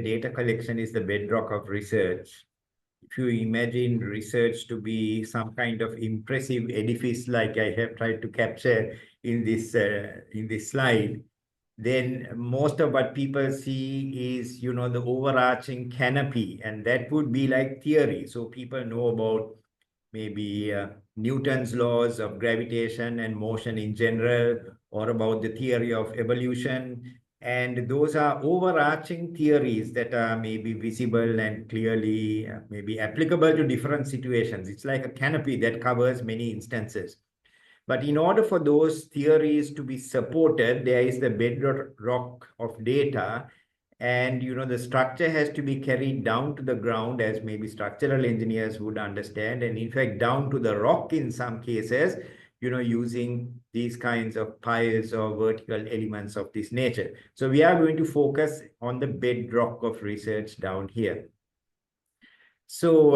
Data collection is the bedrock of research. If you imagine research to be some kind of impressive edifice like I have tried to capture in this slide, then most of what people see is, the overarching canopy, and that would be like theory. So people know about maybe Newton's laws of gravitation and motion in general, or about the theory of evolution. And those are overarching theories that are maybe visible and clearly maybe applicable to different situations. It's like a canopy that covers many instances. But in order for those theories to be supported, there is the bedrock of data. And, the structure has to be carried down to the ground, as maybe structural engineers would understand. And in fact, down to the rock in some cases, using these kinds of piles or vertical elements of this nature. So we are going to focus on the bedrock of research down here. So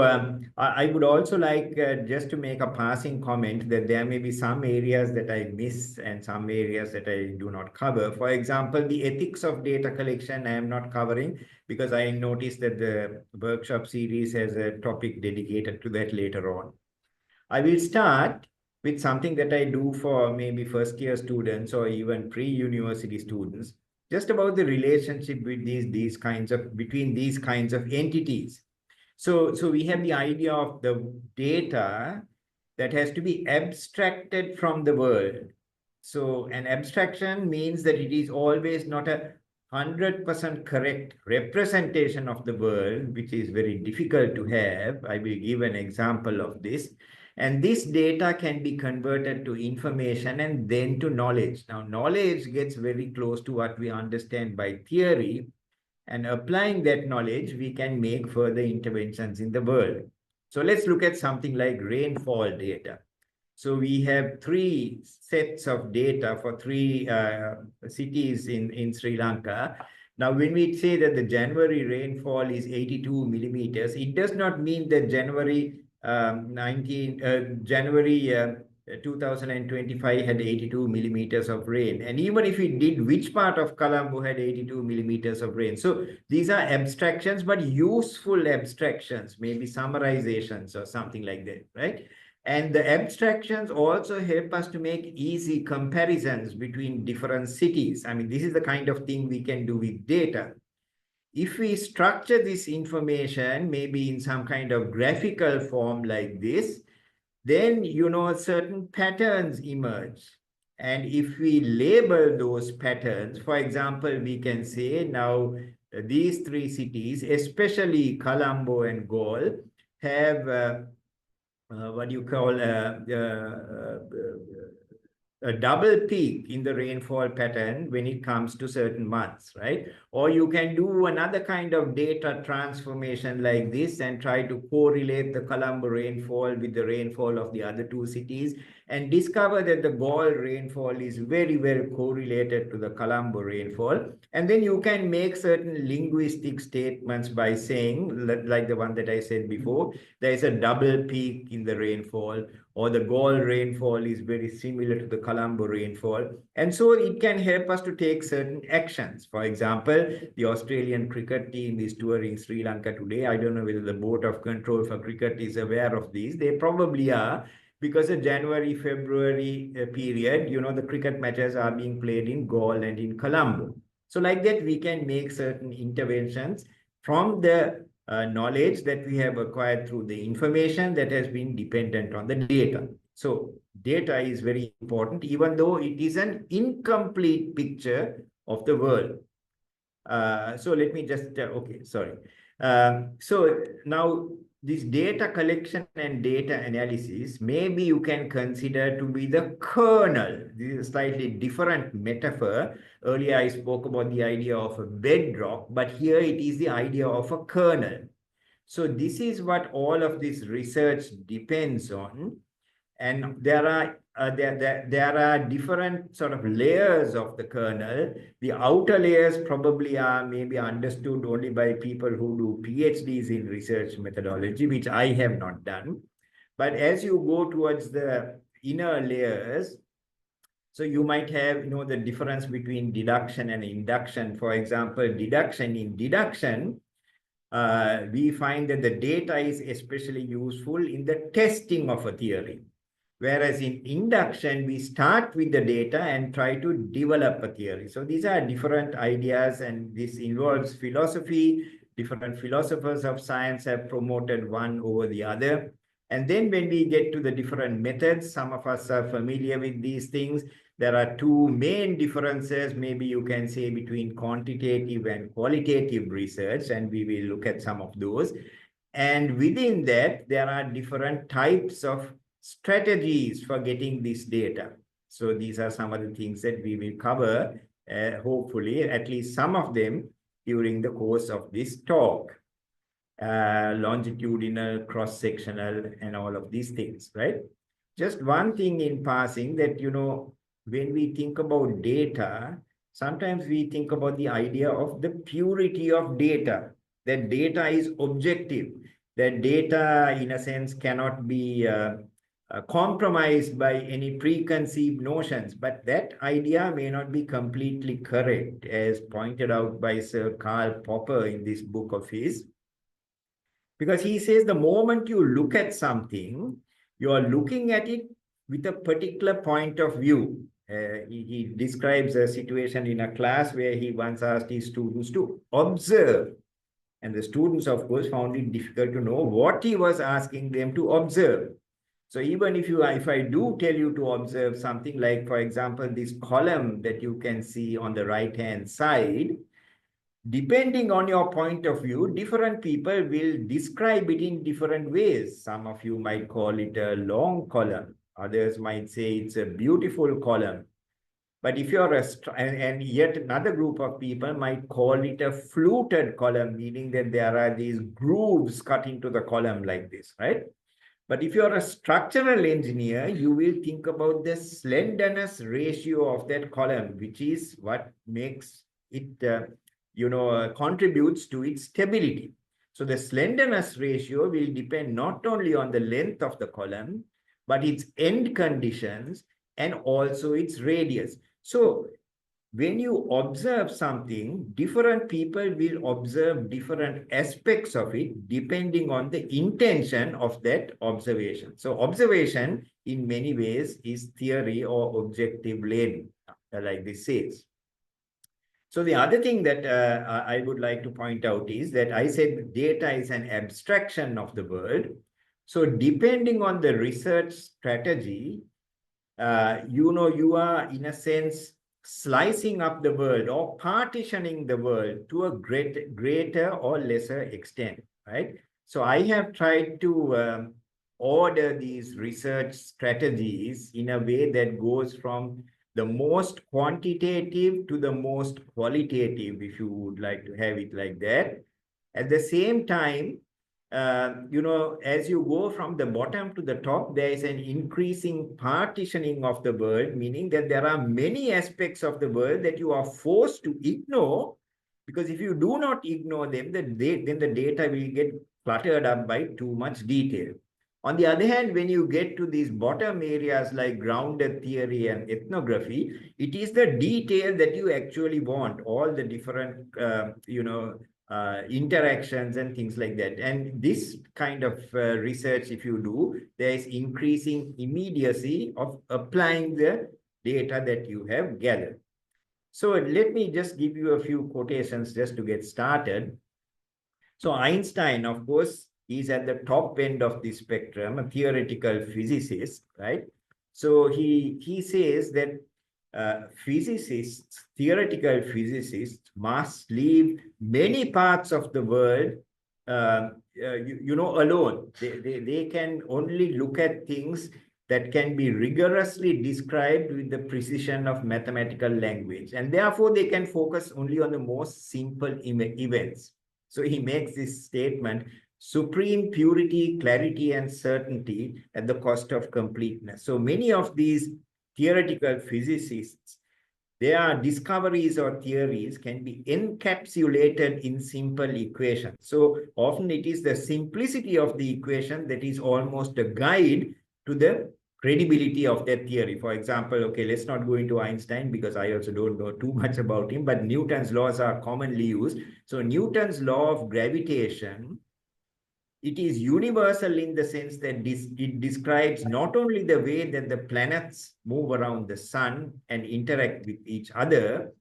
I would also like just to make a passing comment that there may be some areas that I miss and some areas that I do not cover. For example, the ethics of data collection I am not covering because I noticed that the workshop series has a topic dedicated to that later on. I will start with something that I do for maybe first year students or even pre-university students, just about the relationship with between these kinds of entities. So we have the idea of the data that has to be abstracted from the world. So an abstraction means that it is always not a 100% correct representation of the world, which is very difficult to have. I will give an example of this. And this data can be converted to information and then to knowledge. Now, knowledge gets very close to what we understand by theory, and applying that knowledge, we can make further interventions in the world. So let's look at something like rainfall data. So we have three sets of data for three cities in Sri Lanka. Now, when we say that the January rainfall is 82 millimeters, it does not mean that January 2025 had 82 millimeters of rain. And even if it did, which part of Colombo had 82 millimeters of rain? So these are abstractions, but useful abstractions, maybe summarizations or something like that, right? And the abstractions also help us to make easy comparisons between different cities. I mean, this is the kind of thing we can do with data. If we structure this information, maybe in some kind of graphical form like this, then, certain patterns emerge. And if we label those patterns, for example, we can say now these three cities, especially Colombo and Galle, have what you call a double peak in the rainfall pattern when it comes to certain months, right? Or you can do another kind of data transformation like this and try to correlate the Colombo rainfall with the rainfall of the other two cities and discover that the Galle rainfall is very, very correlated to the Colombo rainfall. And then you can make certain linguistic statements by saying, like the one that I said before, there is a double peak in the rainfall, or the Galle rainfall is very similar to the Colombo rainfall. And so it can help us to take certain actions. For example, the Australian cricket team is touring Sri Lanka today. I don't know whether the Board of Control for Cricket is aware of these. They probably are, because the January, February period, the cricket matches are being played in Galle and in Colombo. So like that, we can make certain interventions from the knowledge that we have acquired through the information that has been dependent on the data. So data is very important, even though it is an incomplete picture of the world. So let me just, okay, sorry. So now this data collection and data analysis, maybe you can consider to be the kernel. This is a slightly different metaphor. Earlier, I spoke about the idea of a bedrock, but here it is the idea of a kernel. So this is what all of this research depends on. And there are different sort of layers of the kernel. The outer layers probably are maybe understood only by people who do PhDs in research methodology, which I have not done. But as you go towards the inner layers, So you might have, the difference between deduction and induction. For example, in deduction, we find that the data is especially useful in the testing of a theory. Whereas in induction, we start with the data and try to develop a theory. So these are different ideas, and this involves philosophy. Different philosophers of science have promoted one over the other. And then when we get to the different methods, some of us are familiar with these things. There are two main differences, maybe you can say, between quantitative and qualitative research, and we will look at some of those. And within that, there are different types of strategies for getting this data. So these are some of the things that we will cover, hopefully, at least some of them during the course of this talk. Longitudinal, cross-sectional, and all of these things, right? Just one thing in passing that, when we think about data, sometimes we think about the idea of the purity of data, that data is objective, that data, in a sense, cannot be compromised by any preconceived notions. But that idea may not be completely correct, as pointed out by Sir Karl Popper in this book of his. Because he says the moment you look at something, you are looking at it with a particular point of view. He describes a situation in a class where he once asked his students to observe. And the students, of course, found it difficult to know what he was asking them to observe. So even if I do tell you to observe something like, for example, this column that you can see on the right-hand side, depending on your point of view, different people will describe it in different ways. Some of you might call it a long column. Others might say it's a beautiful column. But if you're and yet another group of people might call it a fluted column, meaning that there are these grooves cut into the column like this, right? But if you're a structural engineer, you will think about the slenderness ratio of that column, which is what makes it, contributes to its stability. So the slenderness ratio will depend not only on the length of the column, but its end conditions and also its radius. So when you observe something, different people will observe different aspects of it depending on the intention of that observation. So observation, in many ways, is theory or objective learning, like this says. So the other thing that I would like to point out is that I said data is an abstraction of the world. So depending on the research strategy, you are, in a sense, slicing up the world or partitioning the world to a greater or lesser extent, right? So I have tried to order these research strategies in a way that goes from the most quantitative to the most qualitative, if you would like to have it like that. At the same time, as you go from the bottom to the top, there is an increasing partitioning of the world, meaning that there are many aspects of the world that you are forced to ignore, because if you do not ignore them, then the data will get cluttered up by too much detail. On the other hand, when you get to these bottom areas like grounded theory and ethnography, it is the detail that you actually want, all the different, interactions and things like that. And this kind of research, if you do, there is increasing immediacy of applying the data that you have gathered. So let me just give you a few quotations just to get started. So Einstein, of course, is at the top end of the spectrum, a theoretical physicist, right? So he says that theoretical physicists must leave many parts of the world, alone. They can only look at things that can be rigorously described with the precision of mathematical language. And therefore, they can focus only on the most simple events. So he makes this statement: supreme purity, clarity, and certainty at the cost of completeness. So many of these theoretical physicists, their discoveries or theories can be encapsulated in simple equations. So often it is the simplicity of the equation that is almost a guide to the credibility of that theory. For example, okay, let's not go into Einstein because I also don't know too much about him, but Newton's laws are commonly used. So Newton's law of gravitation, it is universal in the sense that it describes not only the way that the planets move around the sun and interact with each other,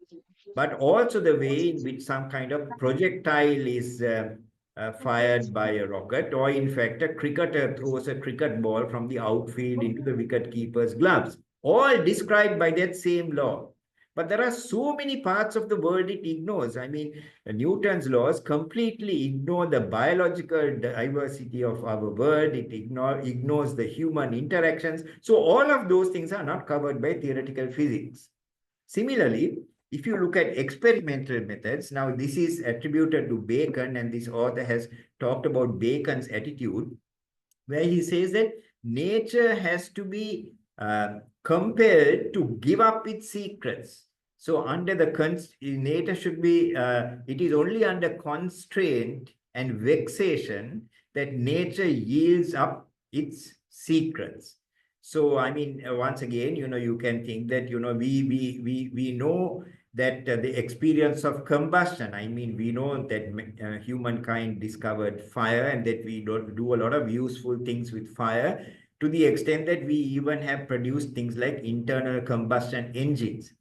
but also the way in which some kind of projectile is fired by a rocket, or in fact, a cricketer throws a cricket ball from the outfield into the wicket keeper's gloves, all described by that same law. But there are so many parts of the world it ignores. I mean, Newton's laws completely ignore the biological diversity of our world. It ignores the human interactions. So all of those things are not covered by theoretical physics. Similarly, if you look at experimental methods, now this is attributed to Bacon, and this author has talked about Bacon's attitude, where he says that nature has to be compelled to give up its secrets. So under the nature should be, it is only under constraint and vexation that nature yields up its secrets. So, I mean, once again, you can think that, we know that the experience of combustion, I mean, we know that humankind discovered fire and that we don't do a lot of useful things with fire, to the extent that we even have produced things like internal combustion engines.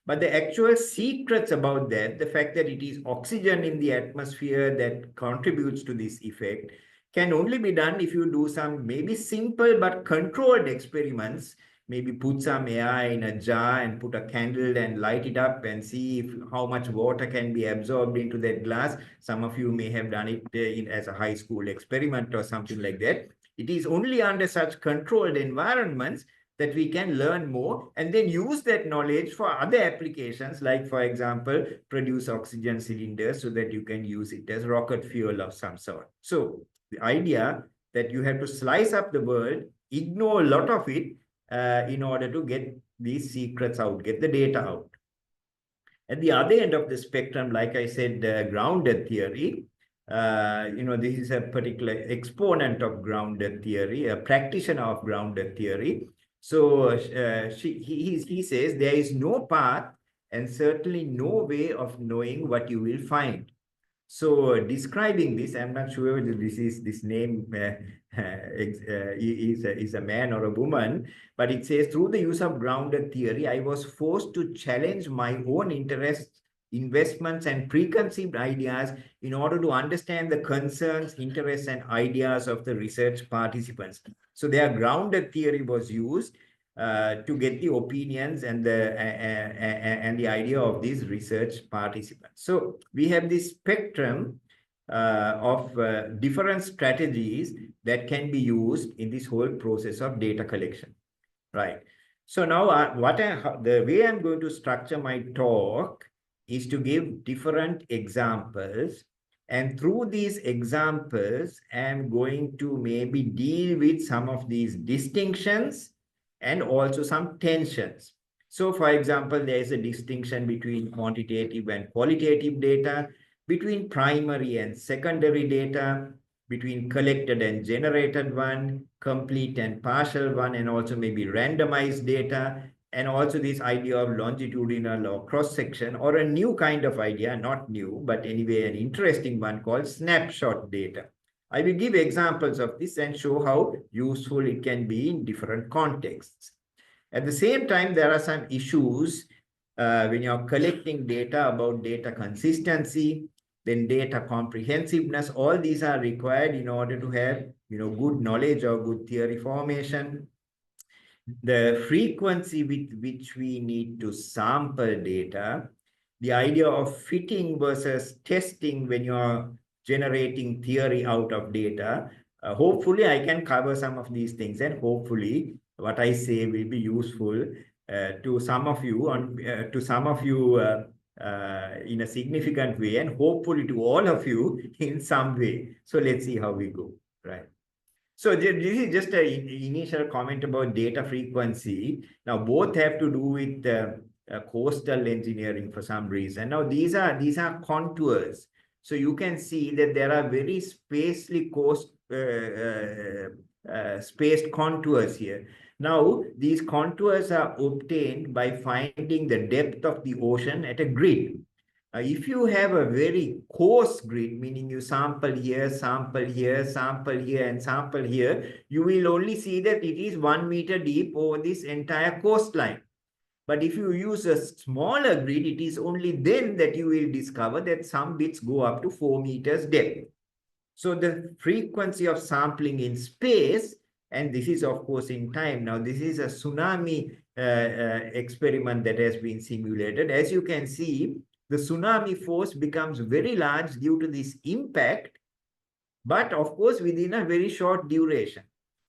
But the actual secrets about that, the fact that it is oxygen in the atmosphere that contributes to this effect, can only be done if you do some maybe simple but controlled experiments. Maybe put some air in a jar and put a candle and light it up and see how much water can be absorbed into that glass. Some of you may have done it as a high school experiment or something like that. It is only under such controlled environments that we can learn more and then use that knowledge for other applications, like, for example, produce oxygen cylinders so that you can use it as rocket fuel of some sort. So the idea that you have to slice up the world, ignore a lot of it in order to get these secrets out, get the data out. At the other end of the spectrum, like I said, grounded theory, this is a particular exponent of grounded theory, a practitioner of grounded theory. So he says there is no path and certainly no way of knowing what you will find. So describing this, I'm not sure whether this name is a man or a woman, but it says, through the use of grounded theory, I was forced to challenge my own interests, investments, and preconceived ideas in order to understand the concerns, interests, and ideas of the research participants. So their grounded theory was used to get the opinions and the idea of these research participants. So we have this spectrum of different strategies that can be used in this whole process of data collection, right? So now the way I'm going to structure my talk is to give different examples, and through these examples, I'm going to maybe deal with some of these distinctions and also some tensions. So, for example, there is a distinction between quantitative and qualitative data, between primary and secondary data, between collected and generated one, complete and partial one, and also maybe randomized data, and also this idea of longitudinal or cross-section, or a new kind of idea, not new, but anyway, an interesting one called snapshot data. I will give examples of this and show how useful it can be in different contexts. At the same time, there are some issues when you're collecting data about data consistency, then data comprehensiveness. All these are required in order to have good knowledge or good theory formation. The frequency with which we need to sample data, the idea of fitting versus testing when you're generating theory out of data. Hopefully, I can cover some of these things, and hopefully, what I say will be useful to some of you in a significant way, and hopefully to all of you in some way. So let's see how we go, right? So this is just an initial comment about data frequency. Now, both have to do with coastal engineering for some reason. Now, these are contours. So you can see that there are very spaced contours here. Now, these contours are obtained by finding the depth of the ocean at a grid. If you have a very coarse grid, meaning you sample here, sample here, sample here, and sample here, you will only see that it is 1 meter deep over this entire coastline. But if you use a smaller grid, it is only then that you will discover that some bits go up to 4 meters depth. So the frequency of sampling in space, and this is of course in time. Now this is a tsunami experiment that has been simulated. As you can see, the tsunami force becomes very large due to this impact, but of course within a very short duration.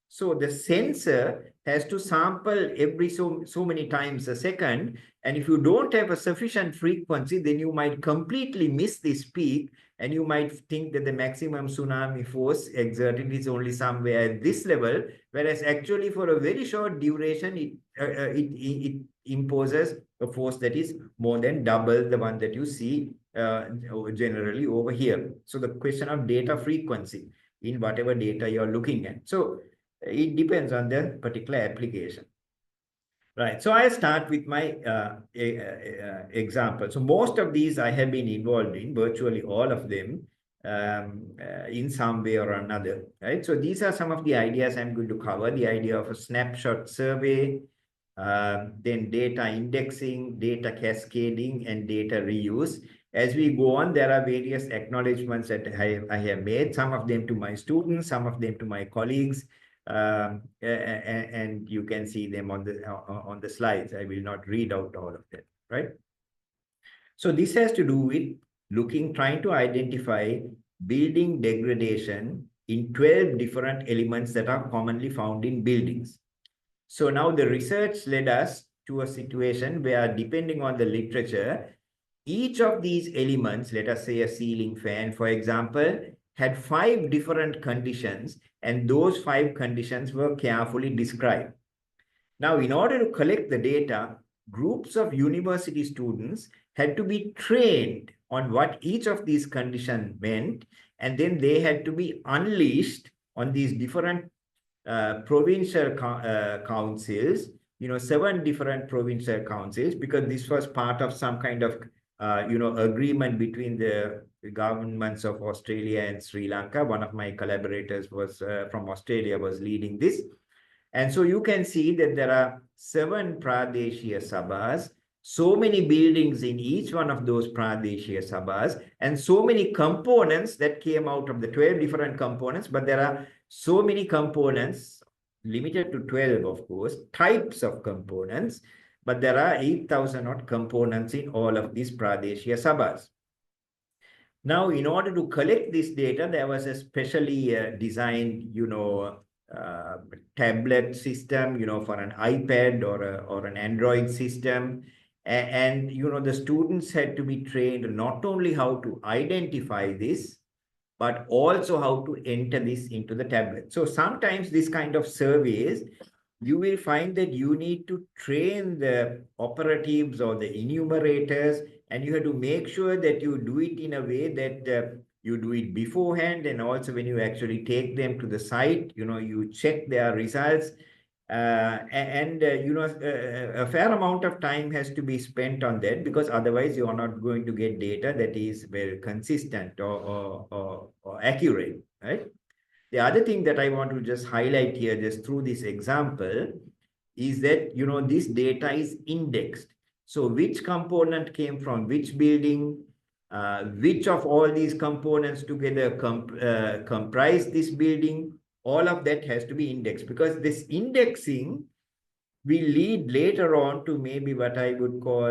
So the sensor has to sample every so many times a second. And if you don't have a sufficient frequency, then you might completely miss this peak. And you might think that the maximum tsunami force exerted is only somewhere at this level, whereas actually for a very short duration, it imposes a force that is more than double the one that you see generally over here. So the question of data frequency in whatever data you're looking at. So it depends on the particular application. Right. So I start with my example. So most of these I have been involved in, virtually all of them, in some way or another. Right. So these are some of the ideas I'm going to cover. The idea of a snapshot survey, then data indexing, data cascading, and data reuse. As we go on, there are various acknowledgements that I have made, some of them to my students, some of them to my colleagues. And you can see them on the slides. I will not read out all of them, right? So this has to do with trying to identify building degradation in 12 different elements that are commonly found in buildings. So now the research led us to a situation where, depending on the literature, each of these elements, let us say a ceiling fan, for example, had 5 different conditions, and those 5 conditions were carefully described. Now, in order to collect the data, groups of university students had to be trained on what each of these conditions meant, and then they had to be unleashed on these different provincial councils, 7 different provincial councils, because this was part of some kind of agreement between the governments of Australia and Sri Lanka. One of my collaborators was from Australia, was leading this. And so you can see that there are 7 Pradeshia Sabhas, so many buildings in each one of those Pradeshia Sabhas, and so many components that came out of the 12 different components. But there are so many components, limited to 12, of course, types of components, but there are 8,000 odd components in all of these Pradeshia Sabhas. Now, in order to collect this data, there was a specially designed, tablet system, for an iPad or an Android system. And the students had to be trained not only how to identify this, but also how to enter this into the tablet. So sometimes this kind of surveys, you will find that you need to train the operatives or the enumerators, and you have to make sure that you do it in a way that you do it beforehand, and also when you actually take them to the site, you check their results. A fair amount of time has to be spent on that, because otherwise you are not going to get data that is very consistent or accurate, right? The other thing that I want to just highlight here, just through this example, is that, this data is indexed. So which component came from which building, which of all these components together comprise this building, all of that has to be indexed, because this indexing will lead later on to maybe what I would call,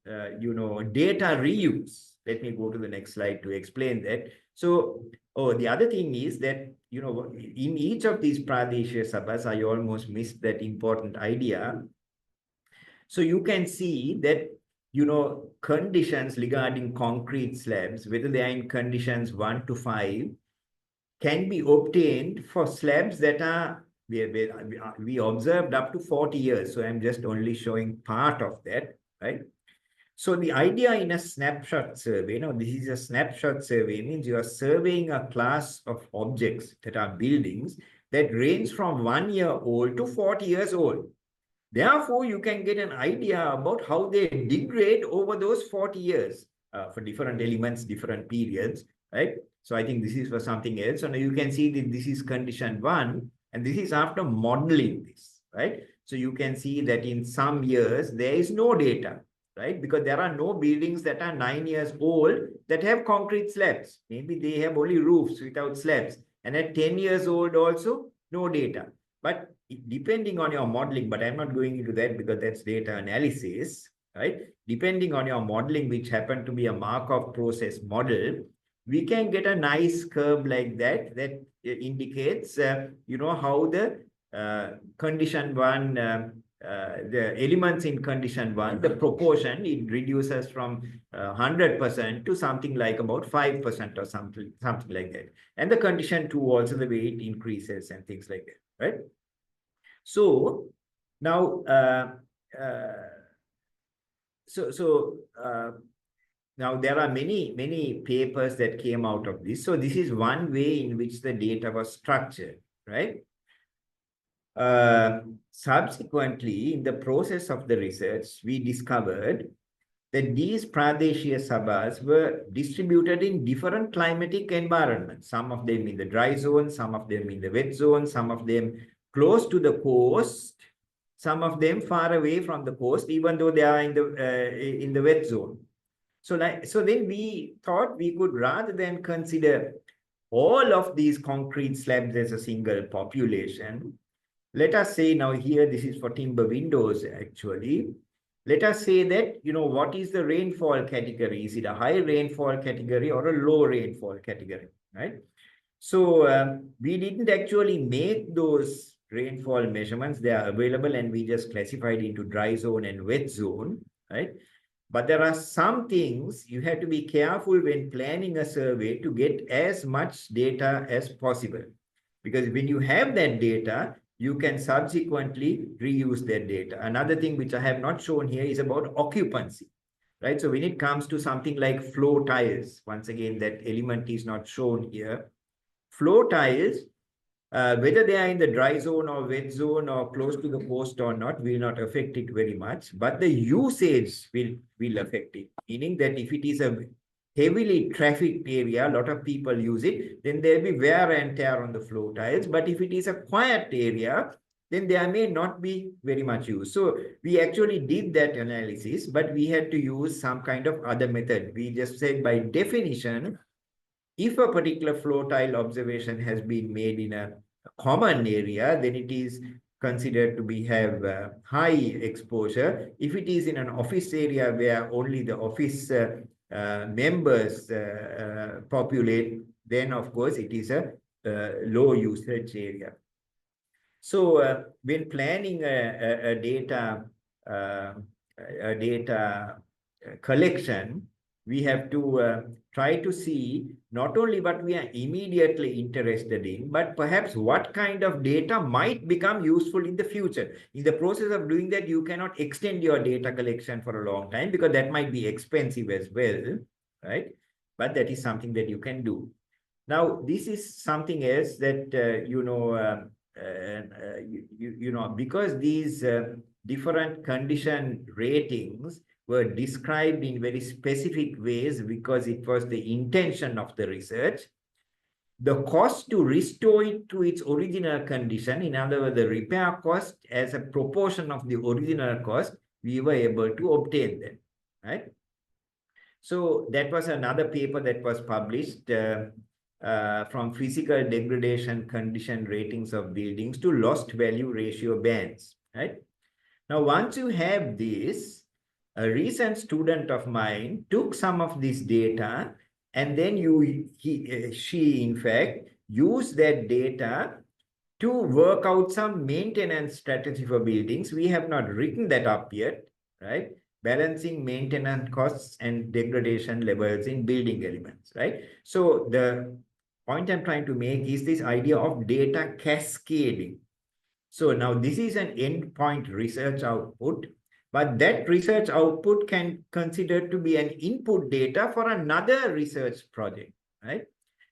data reuse. Let me go to the next slide to explain that. So, the other thing is that, in each of these Pradeshia Sabhas, I almost missed that important idea. So you can see that, conditions regarding concrete slabs, whether they are in conditions 1 to 5, can be obtained for slabs that are, we observed up to 40 years. So I'm just only showing part of that, right? So the idea in a snapshot survey, this is a snapshot survey, means you are surveying a class of objects that are buildings, that range from 1 year old to 40 years old. Therefore, you can get an idea about how they degrade over those 40 years for different elements, different periods, right? So I think this is for something else. So now you can see that this is condition 1, and this is after modeling this, right? So you can see that in some years, there is no data, right? Because there are no buildings that are 9 years old that have concrete slabs. Maybe they have only roofs without slabs. And at 10 years old also, no data. But depending on your modeling, but I'm not going into that because that's data analysis, right? Depending on your modeling, which happened to be a Markov process model, we can get a nice curve like that, that indicates, how the condition 1, the elements in condition 1, the proportion, it reduces from 100% to something like about 5% or something like that. And the condition 2 also, the way it increases and things like that, right? So now, now there are many papers that came out of this. So this is one way in which the data was structured, right? Subsequently, in the process of the research, we discovered that these Pradeshia Sabhas were distributed in different climatic environments. Some of them in the dry zone, some of them in the wet zone, some of them close to the coast, some of them far away from the coast, even though they are in the wet zone. So then we thought we could, rather than consider all of these concrete slabs as a single population, let us say now here, this is for timber windows actually. Let us say that, what is the rainfall category? Is it a high rainfall category or a low rainfall category, right? So we didn't actually make those rainfall measurements. They are available and we just classified into dry zone and wet zone, right? But there are some things you have to be careful when planning a survey to get as much data as possible. Because when you have that data, you can subsequently reuse that data. Another thing which I have not shown here is about occupancy, right? So when it comes to something like floor tiles, once again, that element is not shown here. Floor tiles, whether they are in the dry zone or wet zone or close to the coast or not, will not affect it very much, but the usage will affect it. Meaning that if it is a heavily trafficked area, a lot of people use it, then there will be wear and tear on the floor tiles. But if it is a quiet area, then there may not be very much use. So we actually did that analysis, but we had to use some kind of other method. We just said by definition, if a particular floor tile observation has been made in a common area, then it is considered to have high exposure. If it is in an office area where only the office members populate, then of course it is a low usage area. So when planning a data collection, we have to try to see not only what we are immediately interested in, but perhaps what kind of data might become useful in the future. In the process of doing that, you cannot extend your data collection for a long time because that might be expensive as well, right? But that is something that you can do. Now, this is something else that, because these different condition ratings were described in very specific ways because it was the intention of the research, the cost to restore it to its original condition, in other words, the repair cost as a proportion of the original cost, we were able to obtain them, right? So that was another paper that was published from physical degradation condition ratings of buildings to lost value ratio bands, right? Now, once you have this, a recent student of mine took some of this data and then she in fact used that data to work out some maintenance strategy for buildings. We have not written that up yet, right? Balancing maintenance costs and degradation levels in building elements, right? So the point I'm trying to make is this idea of data cascading. So now this is an endpoint research output, but that research output can consider to be an input data for another research project, right?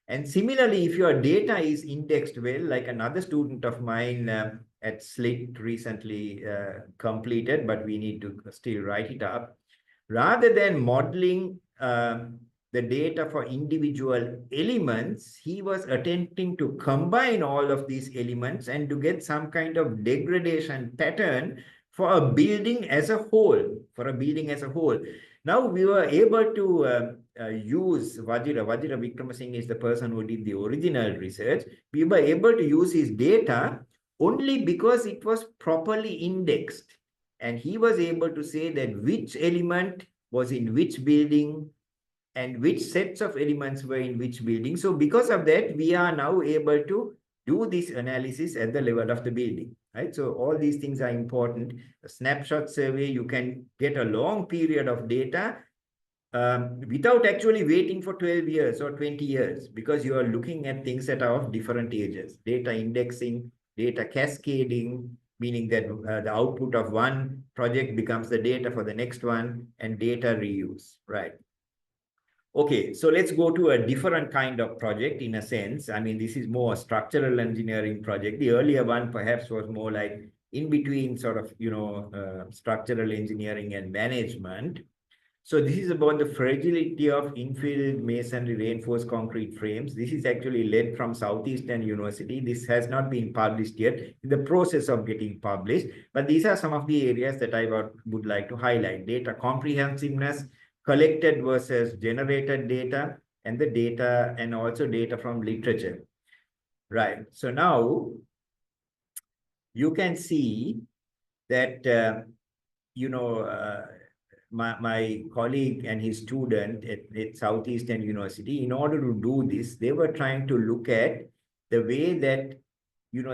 And similarly, if your data is indexed well, like another student of mine at SLIT recently completed, but we need to still write it up. Rather than modeling the data for individual elements, he was attempting to combine all of these elements and to get some kind of degradation pattern for a building as a whole, Now we were able to use Vajira Vikramasinghe is the person who did the original research. We were able to use his data only because it was properly indexed. And he was able to say that which element was in which building and which sets of elements were in which building. So because of that, we are now able to do this analysis at the level of the building, right? So all these things are important. A snapshot survey, you can get a long period of data without actually waiting for 12 years or 20 years, because you are looking at things that are of different ages. Data indexing, data cascading, meaning that the output of one project becomes the data for the next one, and data reuse, right? Okay, so let's go to a different kind of project in a sense. I mean, this is more a structural engineering project. The earlier one perhaps was more like in between sort of, structural engineering and management. So this is about the fragility of infill masonry reinforced concrete frames. This is actually led from Southeastern University. This has not been published yet, in the process of getting published. But these are some of the areas that I would like to highlight. Data comprehensiveness, collected versus generated data, and the data, and also data from literature. Right. So now you can see that, my colleague and his student at Southeastern University, in order to do this, they were trying to look at the way that,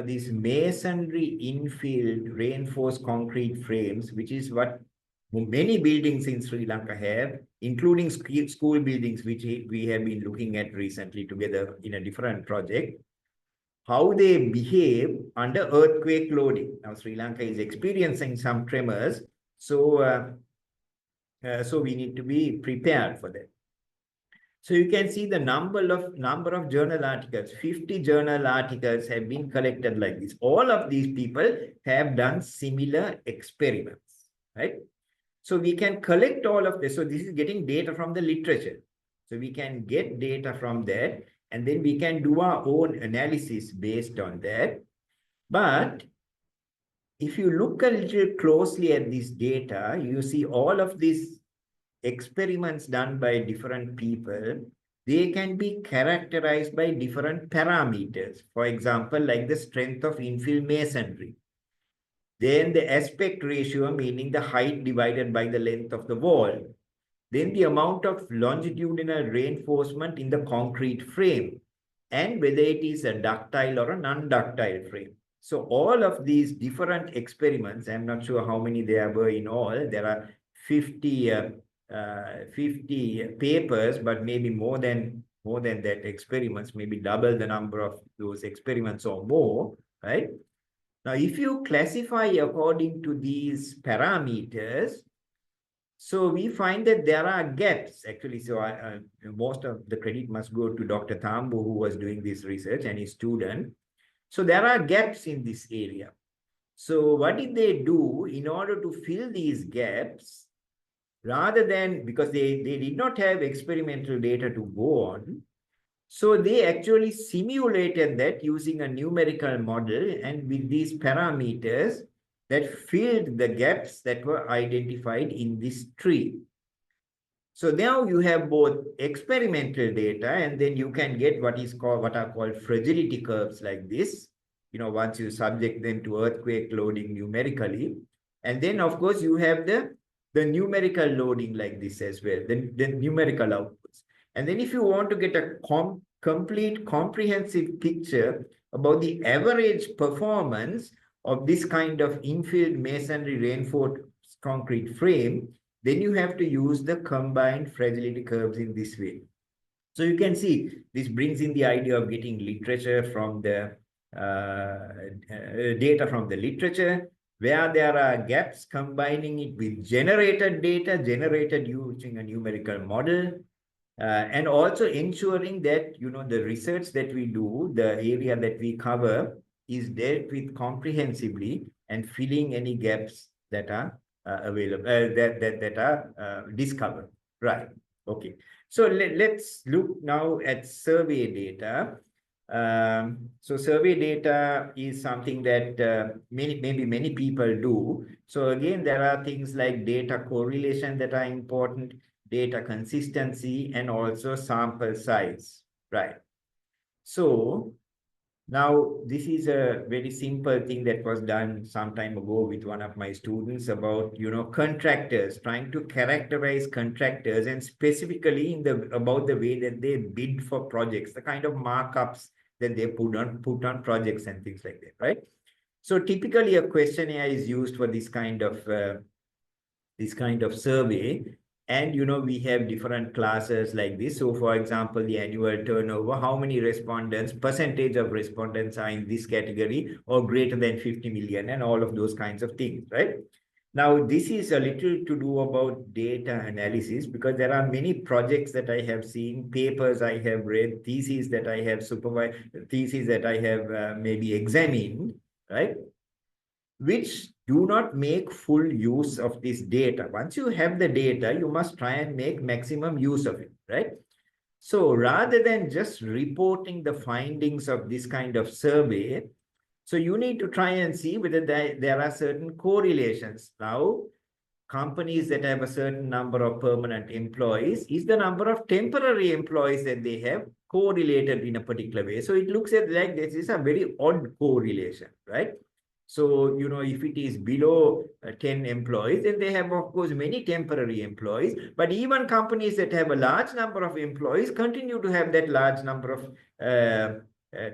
these masonry infilled reinforced concrete frames, which is what many buildings in Sri Lanka have, including school buildings, which we have been looking at recently together in a different project, how they behave under earthquake loading. Now, Sri Lanka is experiencing some tremors, so so we need to be prepared for that. So you can see the number of journal articles. 50 journal articles have been collected like this. All of these people have done similar experiments, right? So we can collect all of this. So this is getting data from the literature. So we can get data from that, and then we can do our own analysis based on that. But if you look a little closely at this data, you see all of these experiments done by different people, they can be characterized by different parameters. For example, like the strength of infill masonry. Then the aspect ratio, meaning the height divided by the length of the wall. Then the amount of longitudinal reinforcement in the concrete frame, and whether it is a ductile or a non-ductile frame. So all of these different experiments, I'm not sure how many there were in all. There are 50 papers, but maybe more than that experiments, maybe double the number of those experiments or more, right? Now, if you classify according to these parameters, so we find that there are gaps, actually. So most of the credit must go to Dr. Thambu, who was doing this research, and his student. So there are gaps in this area. So what did they do in order to fill these gaps? Rather than, because they did not have experimental data to go on, so they actually simulated that using a numerical model and with these parameters that filled the gaps that were identified in this tree. So now you have both experimental data, and then you can get what are called fragility curves like this, once you subject them to earthquake loading numerically. And then, of course, you have the numerical loading like this as well, the numerical outputs. And then if you want to get a complete comprehensive picture about the average performance of this kind of infilled masonry reinforced concrete frame, then you have to use the combined fragility curves in this way. So you can see this brings in the idea of getting literature from the data from the literature, where there are gaps, combining it with generated data, generated using a numerical model, And also ensuring that, the research that we do, the area that we cover is dealt with comprehensively and filling any gaps that are available, that are discovered. Right. Okay. So let's look now at survey data. So survey data is something that maybe many people do. So again, there are things like data correlation that are important, data consistency, and also sample size, right? So now this is a very simple thing that was done some time ago with one of my students about, contractors, trying to characterize contractors, and specifically about the way that they bid for projects, the kind of markups that they put on projects and things like that, right? So typically a questionnaire is used for this kind of survey. And, we have different classes like this. So for example, the annual turnover, how many respondents, percentage of respondents are in this category or greater than 50 million, and all of those kinds of things, right? Now, this is a little to do about data analysis, because there are many projects that I have seen, papers I have read, theses that I have supervised, theses that I have maybe examined, right, which do not make full use of this data. Once you have the data, you must try and make maximum use of it, right? So rather than just reporting the findings of this kind of survey, so you need to try and see whether there are certain correlations. Now, companies that have a certain number of permanent employees, is the number of temporary employees that they have correlated in a particular way. So it looks at like this is a very odd correlation, right? So, if it is below 10 employees, then they have, of course, many temporary employees. But even companies that have a large number of employees continue to have that large number of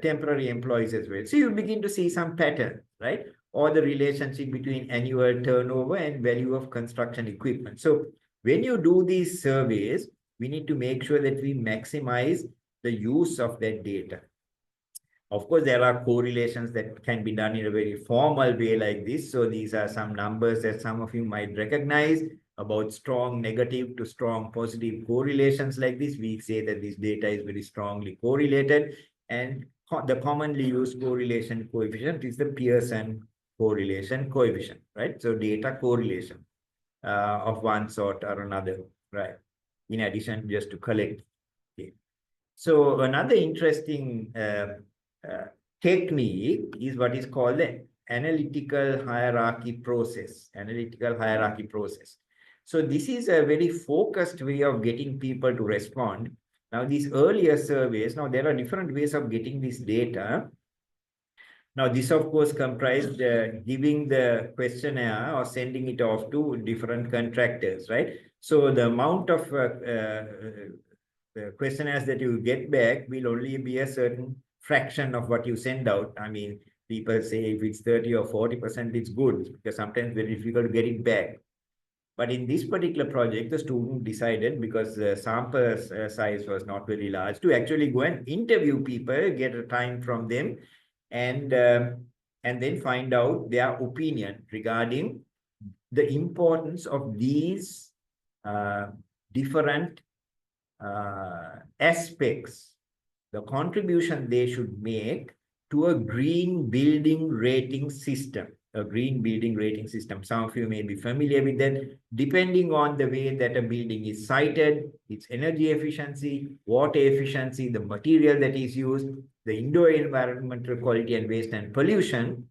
temporary employees as well. So you begin to see some pattern, right? Or the relationship between annual turnover and value of construction equipment. So when you do these surveys, we need to make sure that we maximize the use of that data. Of course, there are correlations that can be done in a very formal way like this. So these are some numbers that some of you might recognize about strong negative to strong positive correlations like this. We say that this data is very strongly correlated. And the commonly used correlation coefficient is the Pearson correlation coefficient, right? So data correlation of one sort or another, right? In addition, just to collect. Okay. So another interesting technique is what is called the analytical hierarchy process. Analytical hierarchy process. So this is a very focused way of getting people to respond. Now, these earlier surveys, now there are different ways of getting this data. Now, this, of course, comprised giving the questionnaire or sending it off to different contractors, right? So the amount of questionnaires that you get back will only be a certain fraction of what you send out. I mean, people say if it's 30 or 40%, it's good, because sometimes it's very difficult to get it back. But in this particular project, the student decided, because the sample size was not very large, to actually go and interview people, get a time from them, and then find out their opinion regarding the importance of these different aspects, the contribution they should make to a green building rating system. A green building rating system. Some of you may be familiar with that. Depending on the way that a building is sited, its energy efficiency, water efficiency, the material that is used, the indoor environmental quality and waste and pollution,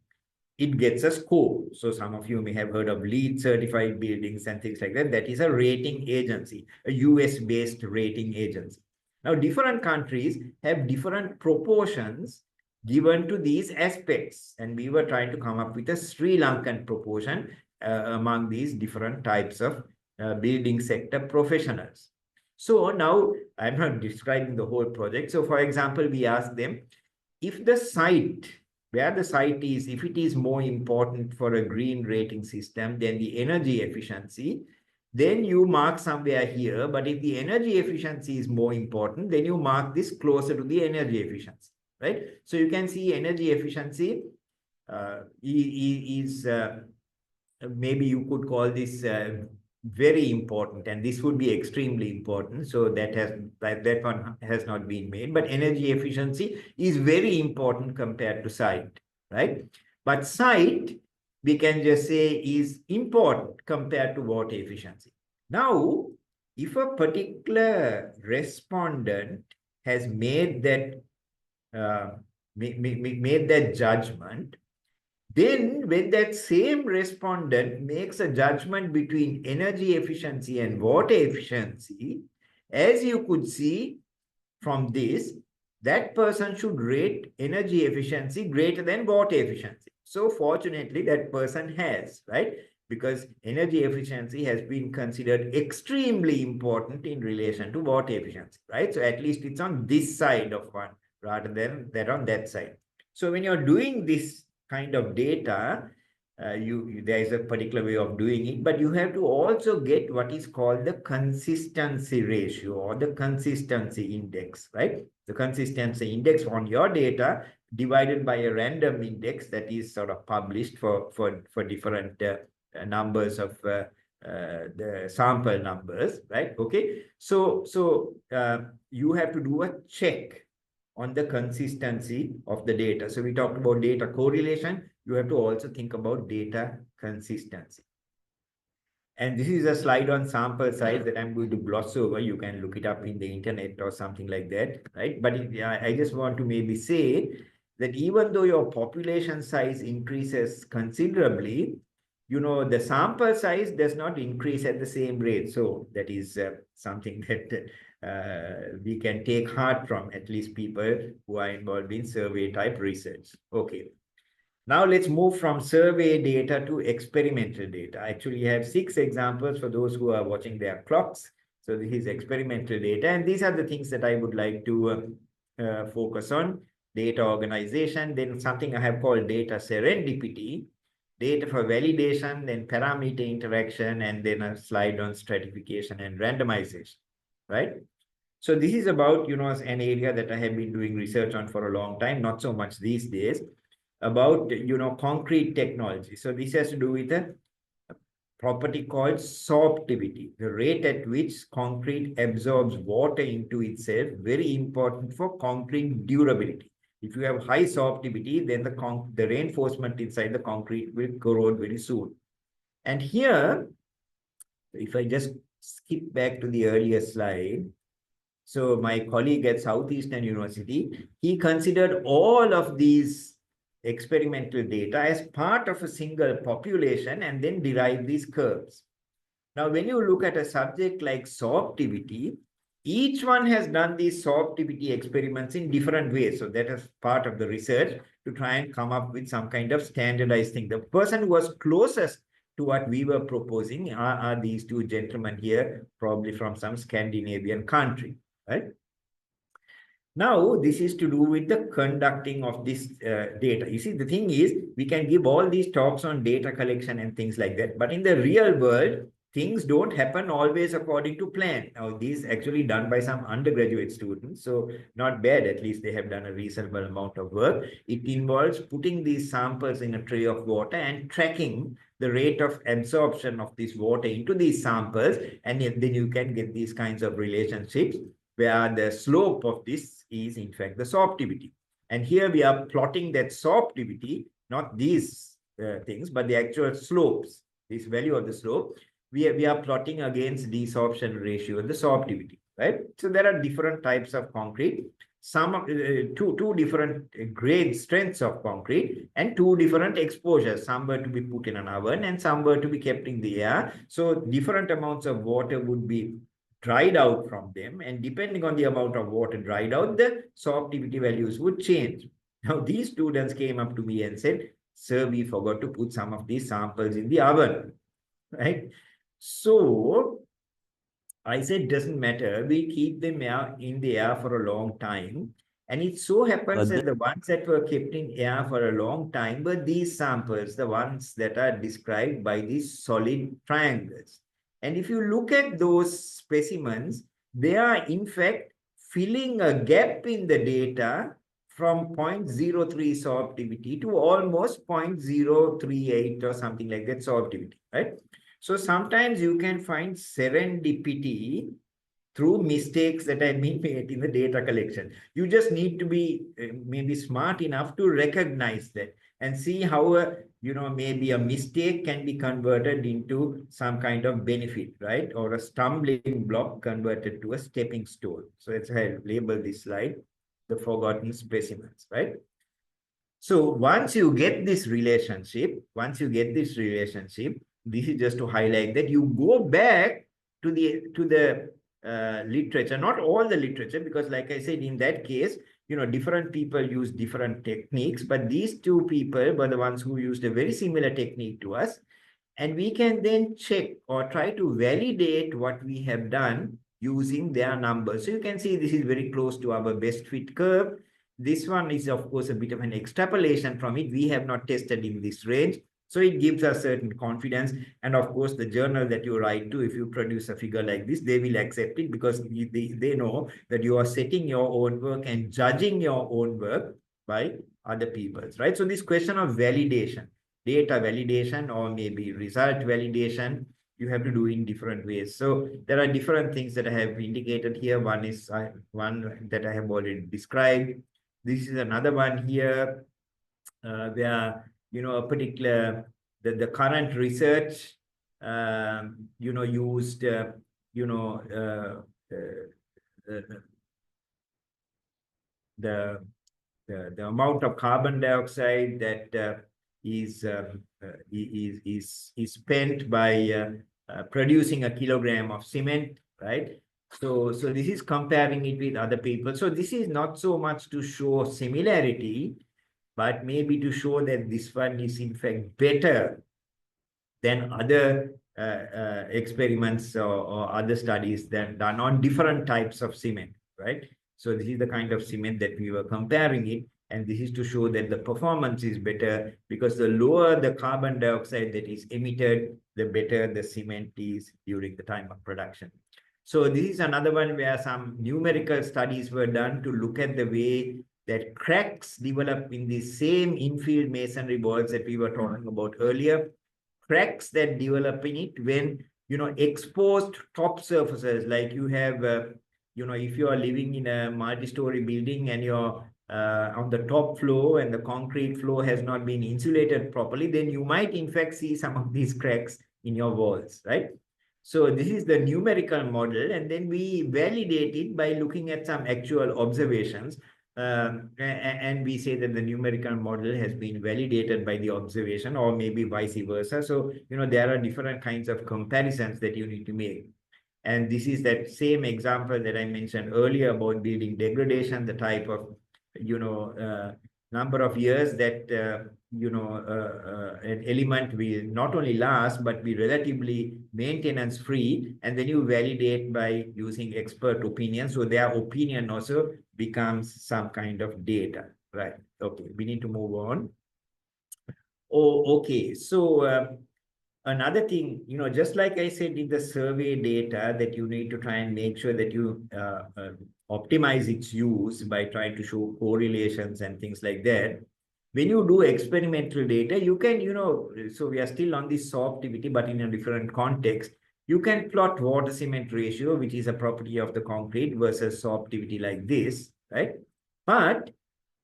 it gets a score. So some of you may have heard of LEED certified buildings and things like that. That is a rating agency, a US-based rating agency. Now, different countries have different proportions given to these aspects. And we were trying to come up with a Sri Lankan proportion among these different types of building sector professionals. So now I'm not describing the whole project. So for example, we asked them, if the site, where the site is, if it is more important for a green rating system than the energy efficiency, then you mark somewhere here. But if the energy efficiency is more important, then you mark this closer to the energy efficiency, right? So you can see energy efficiency is maybe you could call this very important, and this would be extremely important. So that one has not been made, but energy efficiency is very important compared to sight, right? But sight, we can just say, is important compared to water efficiency. Now, if a particular respondent has made that made that judgment, then when that same respondent makes a judgment between energy efficiency and water efficiency, as you could see from this, that person should rate energy efficiency greater than water efficiency. So fortunately, that person has, right? Because energy efficiency has been considered extremely important in relation to water efficiency, right? So at least it's on this side of one rather than that on that side. So when you're doing this kind of data, there is a particular way of doing it, but you have to also get what is called the consistency ratio or the consistency index, right? The consistency index on your data divided by a random index that is sort of published for different numbers of the sample numbers, right? Okay, so you have to do a check on the consistency of the data. So we talked about data correlation. You have to also think about data consistency. And this is a slide on sample size that I'm going to gloss over. You can look it up in the internet or something like that, right? But I just want to maybe say that even though your population size increases considerably, you know, the sample size does not increase at the same rate. So that is something that we can take heart from, at least people who are involved in survey type research. Okay. Now let's move from survey data to experimental data. Actually, I have 6 examples for those who are watching their clocks. So this is experimental data, and these are the things that I would like to focus on. Data organization, then something I have called data serendipity, data for validation, then parameter interaction, and then a slide on stratification and randomization, right? So this is about, you know, an area that I have been doing research on for a long time, not so much these days, about, you know, concrete technology. So this has to do with a property called sorptivity, the rate at which concrete absorbs water into itself, very important for concrete durability. If you have high sorptivity, then the reinforcement inside the concrete will corrode very soon. And here, if I just skip back to the earlier slide, so my colleague at Southeastern University, he considered all of these experimental data as part of a single population and then derived these curves. Now, when you look at a subject like sorptivity, each one has done these sorptivity experiments in different ways. So that is part of the research to try and come up with some kind of standardized thing. The person who was closest to what we were proposing are these 2 gentlemen here, probably from some Scandinavian country, right? Now, this is to do with the conducting of this data. You see, the thing is, we can give all these talks on data collection and things like that, but in the real world, things don't happen always according to plan. Now, these actually done by some undergraduate students, so not bad. At least they have done a reasonable amount of work. It involves putting these samples in a tray of water and tracking the rate of absorption of this water into these samples, and then you can get these kinds of relationships where the slope of this is in fact the sorptivity. And here we are plotting that sorptivity, not these things, but the actual slopes, this value of the slope, we are plotting against desorption ratio and the sorptivity, right? So there are different types of concrete, some two different grade strengths of concrete and 2 different exposures. Some were to be put in an oven and some were to be kept in the air. So different amounts of water would be dried out from them, and depending on the amount of water dried out, the sorptivity values would change. Now, these students came up to me and said, "Sir, we forgot to put some of these samples in the oven," right? So I said, doesn't matter. We keep them in the air for a long time. And it so happens that the ones that were kept in air for a long time were these samples, the ones that are described by these solid triangles. And if you look at those specimens, they are in fact filling a gap in the data from 0.03 sorptivity to almost 0.038 or something like that sorptivity, right? So sometimes you can find serendipity through mistakes that have been made in the data collection. You just need to be maybe smart enough to recognize that and see how maybe a mistake can be converted into some kind of benefit, right? Or a stumbling block converted to a stepping stone. So let's label this slide, the forgotten specimens, right? So once you get this relationship, this is just to highlight that you go back to the literature, not all the literature, because like I said, in that case, different people use different techniques, but these two people were the ones who used a very similar technique to us. And we can then check or try to validate what we have done using their numbers. So you can see this is very close to our best fit curve. This one is, of course, a bit of an extrapolation from it. We have not tested in this range. So it gives us certain confidence. And of course, the journal that you write to, if you produce a figure like this, they will accept it because they know that you are setting your own work and judging your own work by other people's, right? So this question of validation, data validation, or maybe result validation, you have to do in different ways. So there are different things that I have indicated here. One is one that I have already described. This is another one here where, a particular, the current research, used, the amount of carbon dioxide that is spent by producing a kilogram of cement, right? So this is comparing it with other people. So this is not so much to show similarity, but maybe to show that this one is in fact better than other experiments or other studies that done on different types of cement, right? So this is the kind of cement that we were comparing it. And this is to show that the performance is better because the lower the carbon dioxide that is emitted, the better the cement is during the time of production. So this is another one where some numerical studies were done to look at the way that cracks develop in the same infield masonry walls that we were talking about earlier. Cracks that develop in it when, exposed top surfaces, like you have, if you are living in a multi-story building and you're on the top floor and the concrete floor has not been insulated properly, then you might in fact see some of these cracks in your walls, right? So this is the numerical model, and then we validate it by looking at some actual observations. And we say that the numerical model has been validated by the observation, or maybe vice versa. So, there are different kinds of comparisons that you need to make. And this is that same example that I mentioned earlier about building degradation, the type of, number of years that, an element will not only last, but be relatively maintenance free. And then you validate by using expert opinion. So their opinion also becomes some kind of data, right? Okay, we need to move on. Oh, okay. So another thing, just like I said in the survey data, that you need to try and make sure that you optimize its use by trying to show correlations and things like that. When you do experimental data, you can, so we are still on this sorptivity, but in a different context. You can plot water cement ratio, which is a property of the concrete, versus sorptivity like this, right? But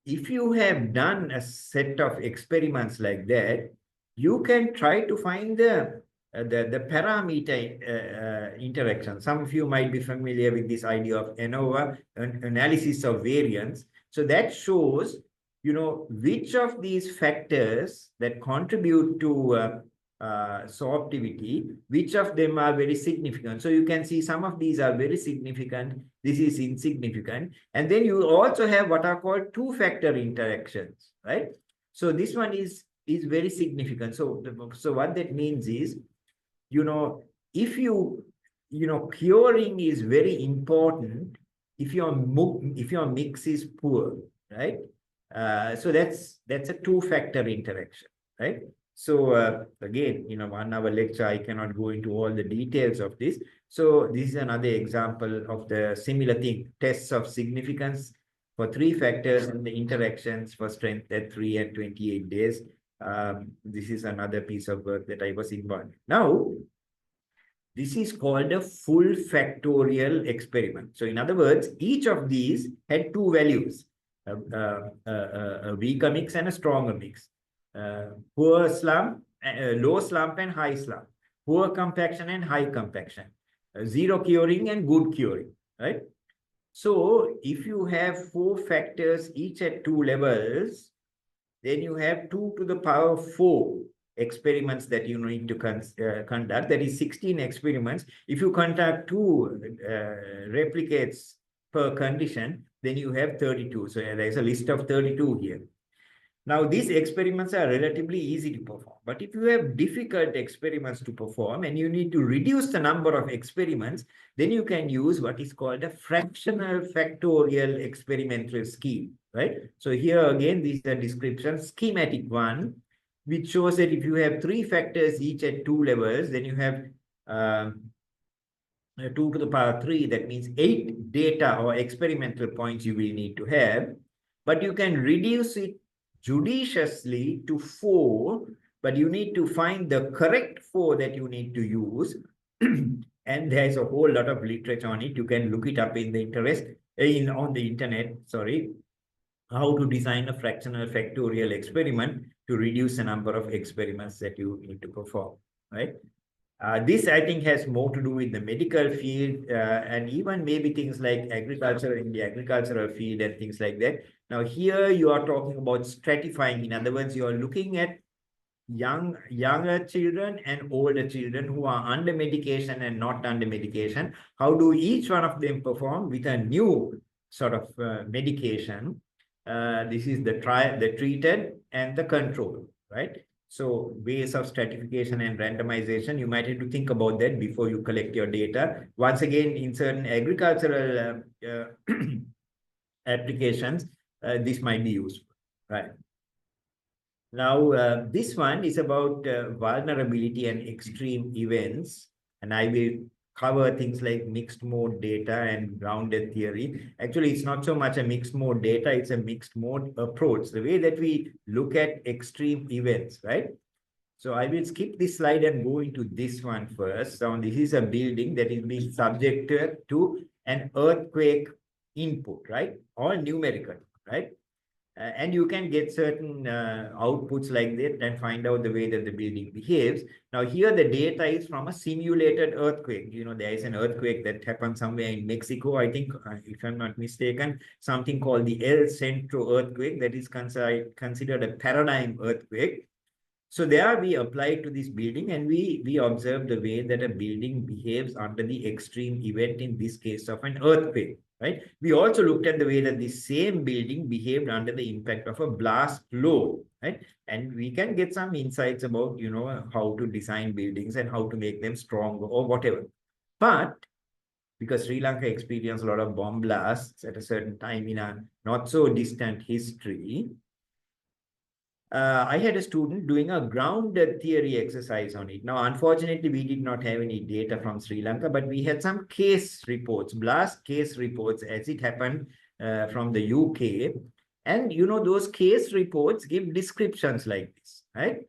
if you have done a set of experiments like that, you can try to find the parameter interaction. Some of you might be familiar with this idea of ANOVA, analysis of variance. So that shows, which of these factors that contribute to sorptivity, which of them are very significant. So you can see some of these are very significant. This is insignificant. And then you also have what are called two-factor interactions, right? So this one is very significant. So what that means is, if curing is very important if your mix is poor, right? So that's a two-factor interaction, right? So again, 1 hour lecture, I cannot go into all the details of this. So this is another example of the similar thing, tests of significance for 3 factors and the interactions for strength at 3 and 28 days. This is another piece of work that I was involved. Now, This is called a full factorial experiment. So in other words, each of these had two values, a weaker mix and a stronger mix, poor slump, low slump and high slump, poor compaction and high compaction, zero curing and good curing, right? So if you have four factors, each at two levels, then you have 2 to the power 4 experiments that you need to conduct. That is 16 experiments. If you conduct 2 replicates per condition, then you have 32. So there is a list of 32 here. Now, these experiments are relatively easy to perform. But if you have difficult experiments to perform and you need to reduce the number of experiments, then you can use what is called a fractional factorial experimental scheme, right? So here again, this is a description, schematic one, which shows that if you have 3 factors each at 2 levels, then you have 2 to the power 3, that means 8 data or experimental points you will need to have. But you can reduce it judiciously to 4, but you need to find the correct 4 that you need to use. And there's a whole lot of literature on it. You can look it up in the on the internet, sorry, how to design a fractional factorial experiment to reduce the number of experiments that you need to perform, right? This, I think, has more to do with the medical field and even maybe things like agriculture in the agricultural field and things like that. Now, here you are talking about stratifying. In other words, you are looking at younger children and older children who are under medication and not under medication. How do each one of them perform with a new sort of medication? This is the treated and the control, right? So ways of stratification and randomization, you might have to think about that before you collect your data. Once again, in certain agricultural applications, this might be useful, right? Now, this one is about vulnerability and extreme events, and I will cover things like mixed mode data and grounded theory. Actually, it's not so much a mixed mode data, it's a mixed mode approach, the way that we look at extreme events, right? So I will skip this slide and go into this one first. So this is a building that is being subjected to an earthquake input, right? All numerical, right? And you can get certain outputs like that and find out the way that the building behaves. Now, here the data is from a simulated earthquake. You know, there is an earthquake that happened somewhere in Mexico, I think, if I'm not mistaken, something called the El Centro earthquake that is considered a paradigm earthquake. So there we applied to this building and we observed the way that a building behaves under the extreme event, in this case of an earthquake, right? We also looked at the way that the same building behaved under the impact of a blast load, right? And we can get some insights about, you know, how to design buildings and how to make them stronger or whatever. But because Sri Lanka experienced a lot of bomb blasts at a certain time in a not so distant history, I had a student doing a grounded theory exercise on it. Now, unfortunately, we did not have any data from Sri Lanka, but we had some case reports, blast case reports, as it happened from the UK. And, you know, those case reports give descriptions like this, right?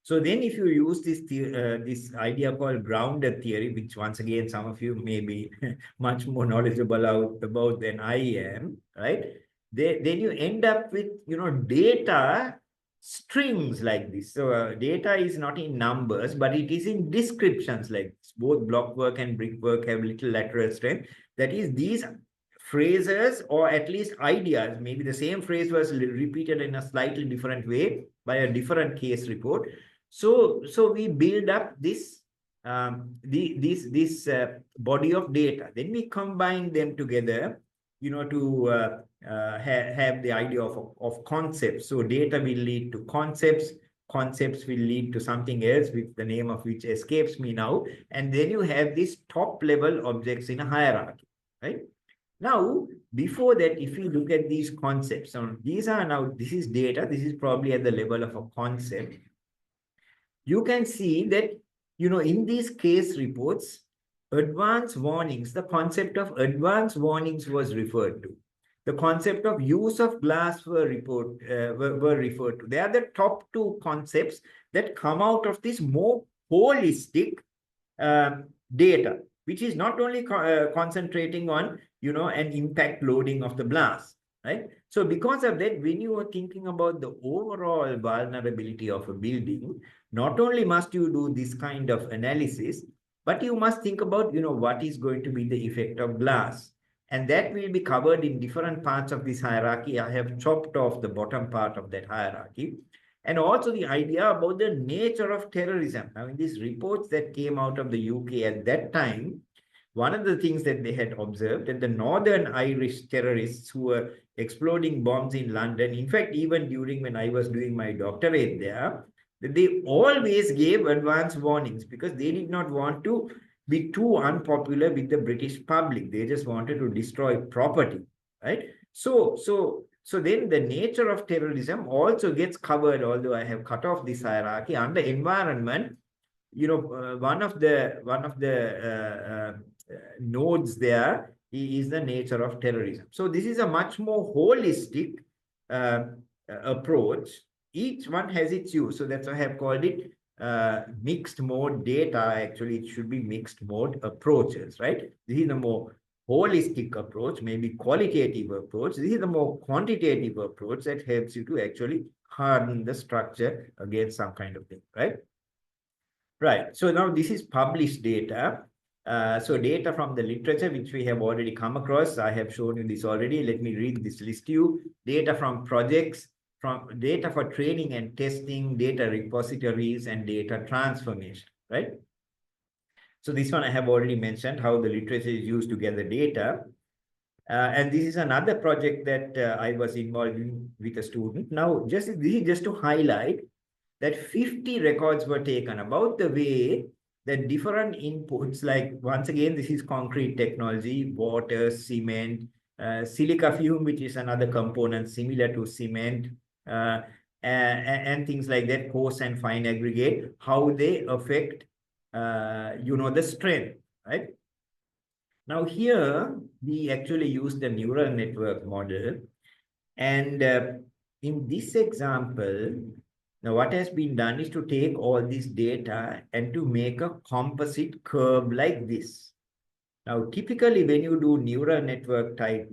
So then if you use this idea called grounded theory, which once again, some of you may be much more knowledgeable about than I am, right? Then you end up with, you know, data strings like this. So data is not in numbers, but it is in descriptions like this. Both blockwork and brickwork have little lateral strength. That is, these phrases or at least ideas, maybe the same phrase was repeated in a slightly different way by a different case report. So we build up this body of data. Then we combine them together, you know, to have the idea of concepts. So data will lead to concepts. Concepts will lead to something else, with the name of which escapes me now. And then you have these top level objects in a hierarchy, right? Now, before that, if you look at these concepts, so these are now, this is data. This is probably at the level of a concept. You can see that, you know, in these case reports, advance warnings, the concept of advance warnings was referred to. The concept of use of glass were referred to. They are the top two concepts that come out of this more holistic data, which is not only concentrating on, an impact loading of the blast, right? So because of that, when you are thinking about the overall vulnerability of a building, not only must you do this kind of analysis, but you must think about, what is going to be the effect of blast. And that will be covered in different parts of this hierarchy. I have chopped off the bottom part of that hierarchy. And also the idea about the nature of terrorism. Now, in these reports that came out of the UK at that time, one of the things that they had observed that the Northern Irish terrorists who were exploding bombs in London, in fact, even during when I was doing my doctorate there, that they always gave advance warnings because they did not want to be too unpopular with the British public. They just wanted to destroy property, right? So then the nature of terrorism also gets covered, although I have cut off this hierarchy under environment. One of the nodes there is the nature of terrorism. So this is a much more holistic approach. Each one has its use. So that's why I have called it mixed mode data. Actually, it should be mixed mode approaches, right? This is the more holistic approach, maybe qualitative approach. This is the more quantitative approach that helps you to actually harden the structure against some kind of thing, right? Right. So now this is published data. So data from the literature, which we have already come across. I have shown you this already. Let me read this list to you. Data from projects, from data for training and testing, data repositories, and data transformation, right? So this one I have already mentioned, how the literature is used to gather data. And this is another project that I was involved in with a student. Now, this is just to highlight that 50 records were taken about the way that different inputs, like once again, this is concrete technology, water, cement, silica fume, which is another component similar to cement, and things like that, coarse and fine aggregate, how they affect, the strength, right? Now here, we actually use the neural network model. And in this example, now what has been done is to take all this data and to make a composite curve like this. Now, typically when you do neural network type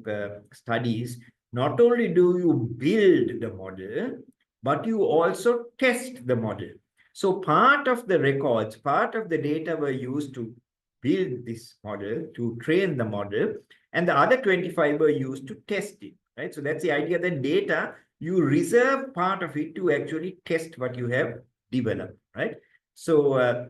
studies, not only do you build the model, but you also test the model. So part of the records, part of the data were used to build this model, to train the model, and the other 25 were used to test it, right? So that's the idea that data, you reserve part of it to actually test what you have developed, right? So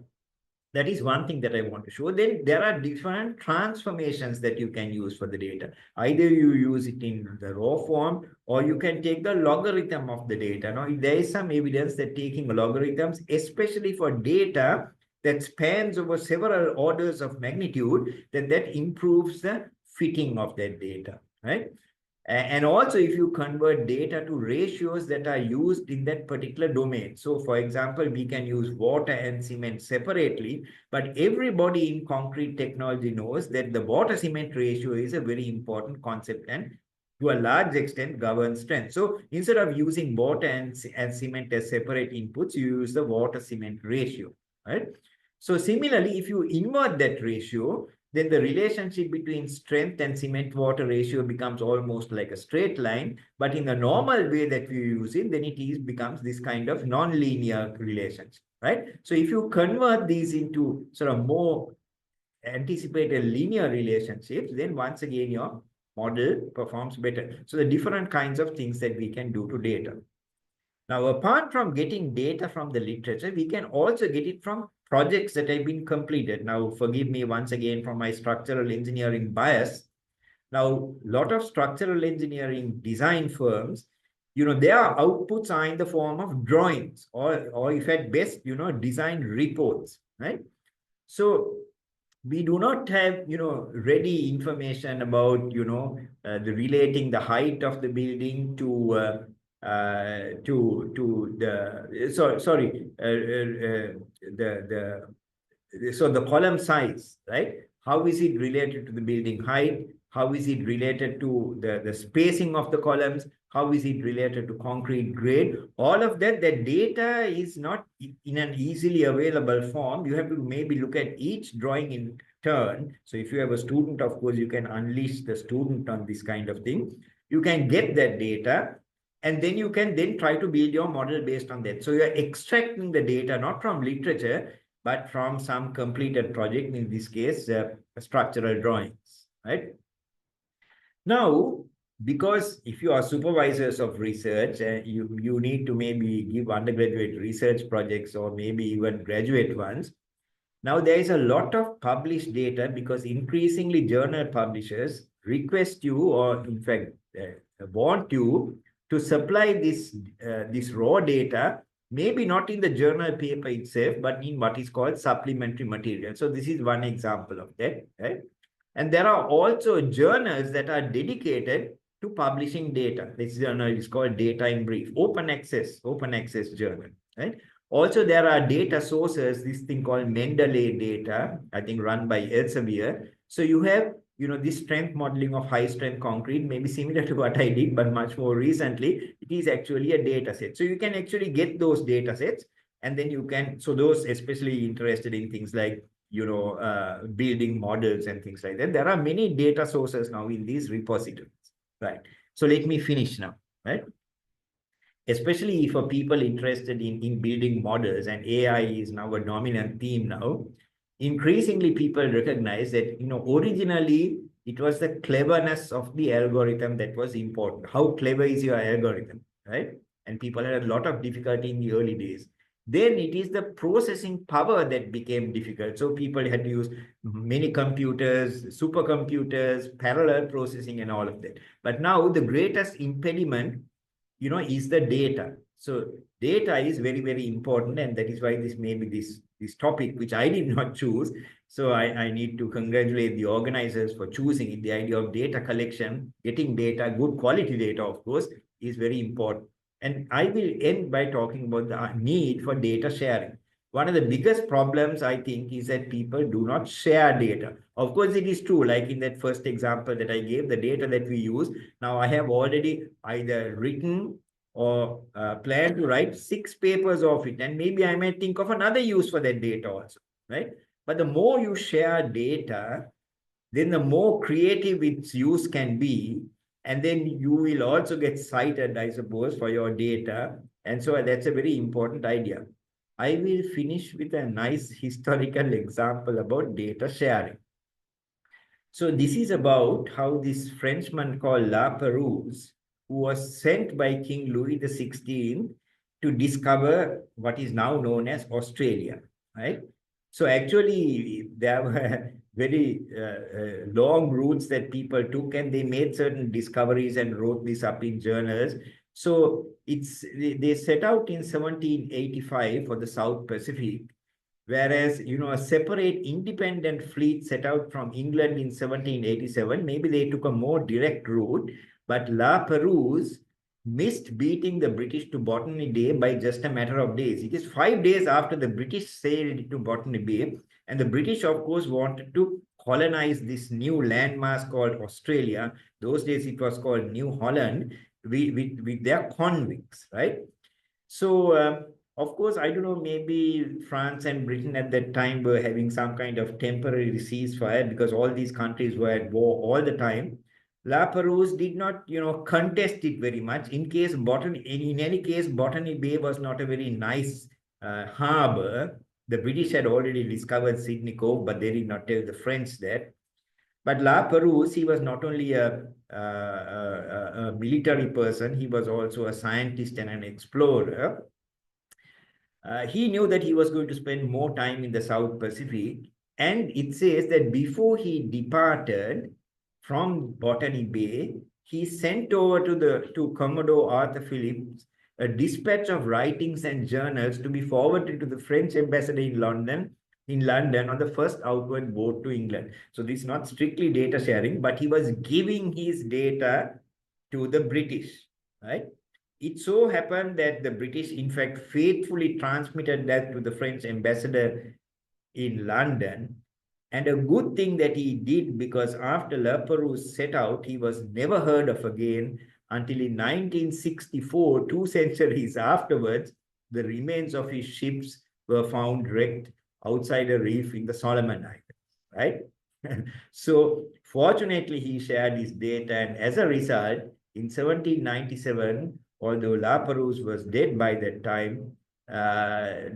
that is one thing that I want to show. Then there are different transformations that you can use for the data. Either you use it in the raw form, or you can take the logarithm of the data. Now, there is some evidence that taking logarithms, especially for data that spans over several orders of magnitude, that improves the fitting of that data, right? And also, if you convert data to ratios that are used in that particular domain. So, for example, we can use water and cement separately, but everybody in concrete technology knows that the water-cement ratio is a very important concept and to a large extent governs strength. So, instead of using water and cement as separate inputs, you use the water-cement ratio, right? So, similarly, if you invert that ratio, then the relationship between strength and cement water ratio becomes almost like a straight line. But in the normal way that we use it, then it becomes this kind of non-linear relationship, right? So if you convert these into sort of more anticipated linear relationships, then once again, your model performs better. So the different kinds of things that we can do to data. Now, apart from getting data from the literature, we can also get it from projects that have been completed. Now, forgive me once again for my structural engineering bias. Now, a lot of structural engineering design firms, their outputs are in the form of drawings or if at best, design reports, right? So we do not have, ready information about, the relating the height of the building to the column size, right? How is it related to the building height? How is it related to the spacing of the columns? How is it related to concrete grade? All of that, the data is not in an easily available form. You have to maybe look at each drawing in turn. So if you have a student, of course, you can unleash the student on this kind of thing. You can get that data, and then you can then try to build your model based on that. So you're extracting the data, not from literature, but from some completed project, in this case, structural drawings, right? Now, because if you are supervisors of research, you need to maybe give undergraduate research projects or maybe even graduate ones. Now, there is a lot of published data because increasingly journal publishers request you, or in fact, want you to supply this raw data, maybe not in the journal paper itself, but in what is called supplementary material. So this is one example of that, right? And there are also journals that are dedicated to publishing data. This journal is called Data in Brief, open access journal, right? Also, there are data sources, this thing called Mendeley data, I think run by Elsevier. So you have, this strength modeling of high strength concrete, maybe similar to what I did, but much more recently, it is actually a data set. So you can actually get those data sets, and then you can, so those especially interested in things like building models and things like that. There are many data sources now in these repositories, right? So let me finish now, right? Especially for people interested in building models, and AI is now a dominant theme now. Increasingly, people recognize that, originally it was the cleverness of the algorithm that was important. How clever is your algorithm, right? And people had a lot of difficulty in the early days. Then it is the processing power that became difficult. So people had to use many computers, supercomputers, parallel processing and all of that. But now the greatest impediment, is the data. So data is very, very important. And that is why this may be this topic, which I did not choose. So I need to congratulate the organizers for choosing it. The idea of data collection, getting data, good quality data, of course, is very important. And I will end by talking about the need for data sharing. One of the biggest problems, I think, is that people do not share data. Of course, it is true, like in that first example that I gave, the data that we use. Now, I have already either written or plan to write 6 papers of it. And maybe I might think of another use for that data also, right? But the more you share data, then the more creative its use can be. And then you will also get cited, I suppose, for your data. And so that's a very important idea. I will finish with a nice historical example about data sharing. So this is about how this Frenchman called La Perouse, who was sent by King Louis XVI to discover what is now known as Australia, right? So actually, there were very long routes that people took, and they made certain discoveries and wrote this up in journals. So they set out in 1785 for the South Pacific, whereas, a separate independent fleet set out from England in 1787. Maybe they took a more direct route, but La Perouse missed beating the British to Botany Bay by just a matter of days. It is 5 days after the British sailed to Botany Bay, and the British, of course, wanted to colonize this new landmass called Australia. Those days it was called New Holland, with their convicts, right? So, of course, I don't know, maybe France and Britain at that time were having some kind of temporary ceasefire because all these countries were at war all the time. La Perouse did not, contest it very much. In any case, Botany Bay was not a very nice harbor. The British had already discovered Sydney Cove, but they did not tell the French that. But La Perouse, he was not only a military person, he was also a scientist and an explorer. He knew that he was going to spend more time in the South Pacific. And it says that before he departed from Botany Bay, he sent over to Commodore Arthur Phillips a dispatch of writings and journals to be forwarded to the French ambassador in London on the first outward boat to England. So this is not strictly data sharing, but he was giving his data to the British, right? It so happened that the British, in fact, faithfully transmitted that to the French ambassador in London. And a good thing that he did, because after Laperouse set out, he was never heard of again until in 1964, 2 centuries afterwards, the remains of his ships were found wrecked outside a reef in the Solomon Islands, right? So fortunately, he shared his data, and as a result, in 1797, although Laperouse was dead by that time,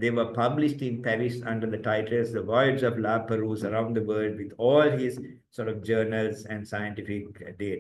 they were published in Paris under the titles The Voyage of Laperouse Around the World, with all his sort of journals and scientific data.